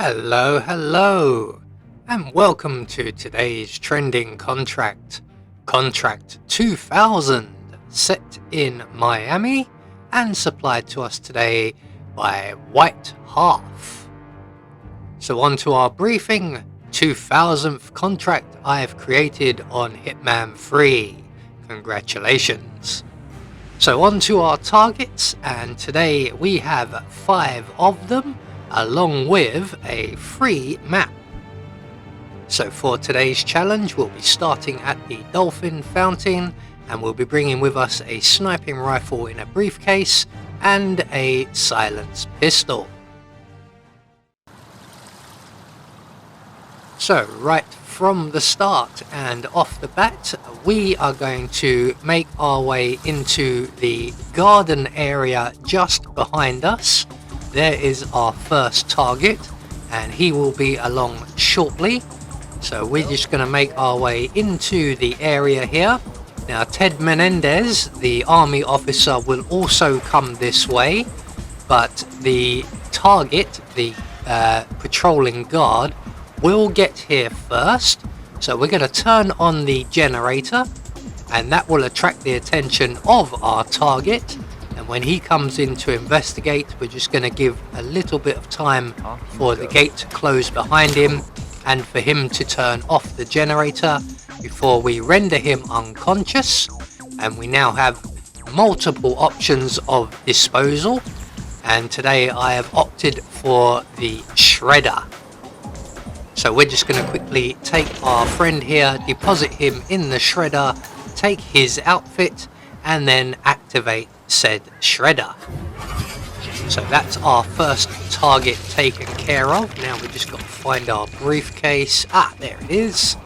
Hello, and welcome to today's trending contract, Contract 2000, set in Miami and supplied to us today by White Half. So on to our briefing, 2000th contract I've created on Hitman 3. Congratulations. So on to our targets, and today we have 5 of them, along with a free map. So for today's challenge, we'll be starting at the Dolphin Fountain, and we'll be bringing with us a sniping rifle in a briefcase and a silenced pistol. So right from the start and off the bat, we are going to make our way into the garden area just behind us. There is our first target, and he will be along shortly. So we're just going to make our way into the area here. Now Ted Menendez, the army officer, will also come this way, but the target, the patrolling guard, will get here first. So we're going to turn on the generator, and that will attract the attention of our target. And when he comes in to investigate, we're just going to give a little bit of time for the gate to close behind him and for him to turn off the generator before we render him unconscious. And we now have multiple options of disposal, and today I have opted for the shredder. So we're just going to quickly take our friend here, deposit him in the shredder, take his outfit, and then activate said shredder. So that's our first target taken care of. Now we just got to find our briefcase. There it is.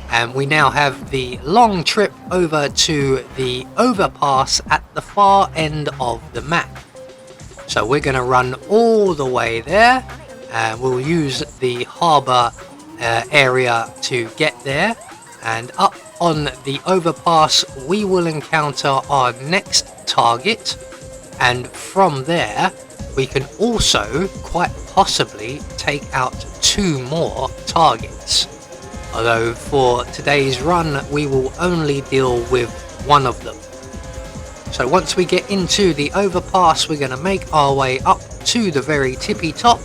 And we now have the long trip over to the overpass at the far end of the map. So we're going to run all the way there, and we'll use the harbour area to get there. And up on the overpass we will encounter our next target, and from there we can also quite possibly take out 2 more targets, although for today's run we will only deal with 1 of them. So once we get into the overpass, we're going to make our way up to the very tippy top,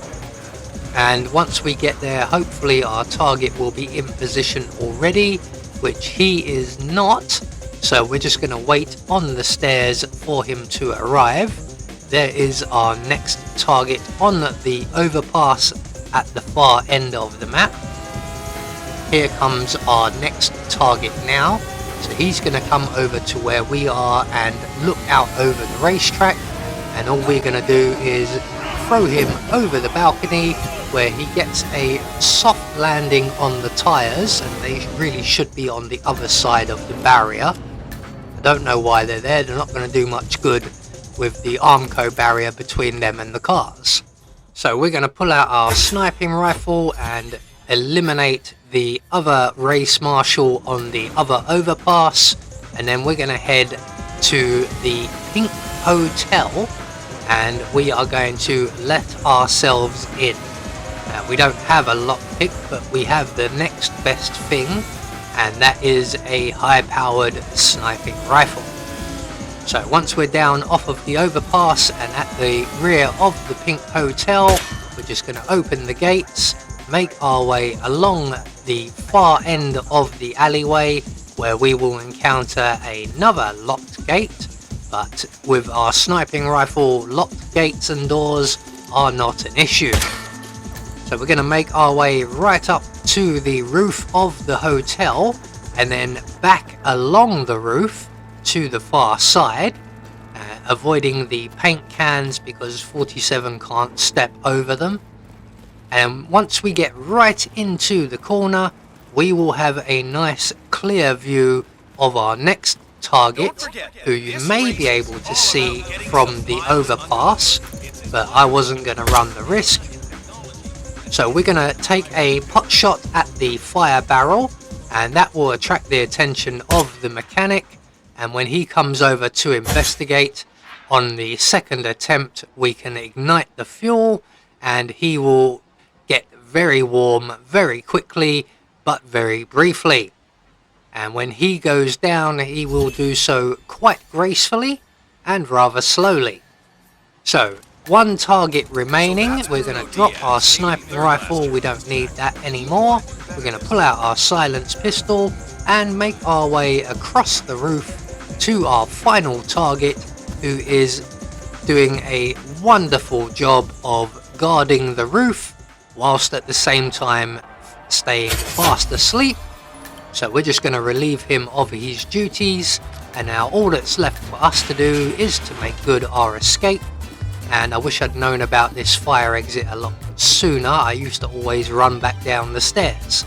and once we get there, hopefully our target will be in position already, which he is not. So we're just going to wait on the stairs for him to arrive. There is our next target on the overpass at the far end of the map. Here comes our next target now. So he's going to come over to where we are and look out over the racetrack, and all we're going to do is throw him over the balcony, where he gets a soft landing on the tyres, and they really should be on the other side of the barrier. I don't know why they're there. They're not going to do much good with the Armco barrier between them and the cars. So we're going to pull out our sniping rifle and eliminate the other race marshal on the other overpass, and then we're going to head to the Pink Hotel, and we are going to let ourselves in. We don't have a lockpick, but we have the next best thing, and that is a high-powered sniping rifle. So once we're down off of the overpass and at the rear of the Pink Hotel, we're just going to open the gates, make our way along the far end of the alleyway, where we will encounter another locked gate, but with our sniping rifle, locked gates and doors are not an issue. So we're going to make our way right up to the roof of the hotel, and then back along the roof to the far side, avoiding the paint cans because 47 can't step over them. And once we get right into the corner, we will have a nice clear view of our next target, who you may be able to see from the overpass, but I wasn't going to run the risk. So we're going to take a pot shot at the fire barrel, and that will attract the attention of the mechanic, and when he comes over to investigate, on the second attempt we can ignite the fuel, and he will get very warm, very quickly, but very briefly. And when he goes down, he will do so quite gracefully and rather slowly. So, one target remaining. We're going to drop our sniping rifle, we don't need that anymore. We're going to pull out our silenced pistol and make our way across the roof to our final target, who is doing a wonderful job of guarding the roof whilst at the same time staying fast asleep. So we're just going to relieve him of his duties, and now all that's left for us to do is to make good our escape. And I wish I'd known about this fire exit a lot sooner. I used to always run back down the stairs.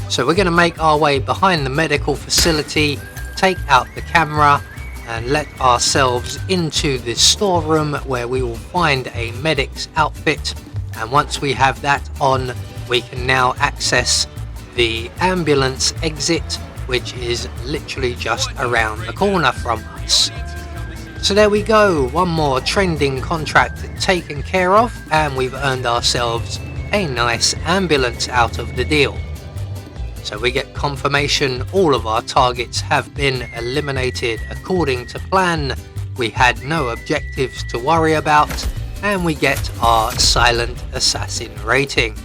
So we're going to make our way behind the medical facility, take out the camera and let ourselves into this storeroom where we will find a medic's outfit. And once we have that on, we can now access the ambulance exit, which is literally just around the corner from us. So there we go, one more trending contract taken care of, and we've earned ourselves a nice ambulance out of the deal. So we get confirmation all of our targets have been eliminated according to plan. We had no objectives to worry about, and we get our silent assassin rating.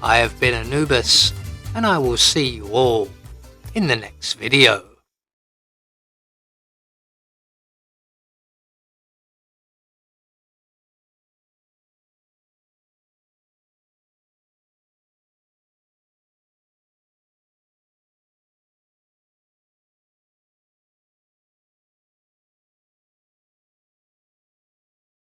I have been Anubis, and I will see you all in the next video.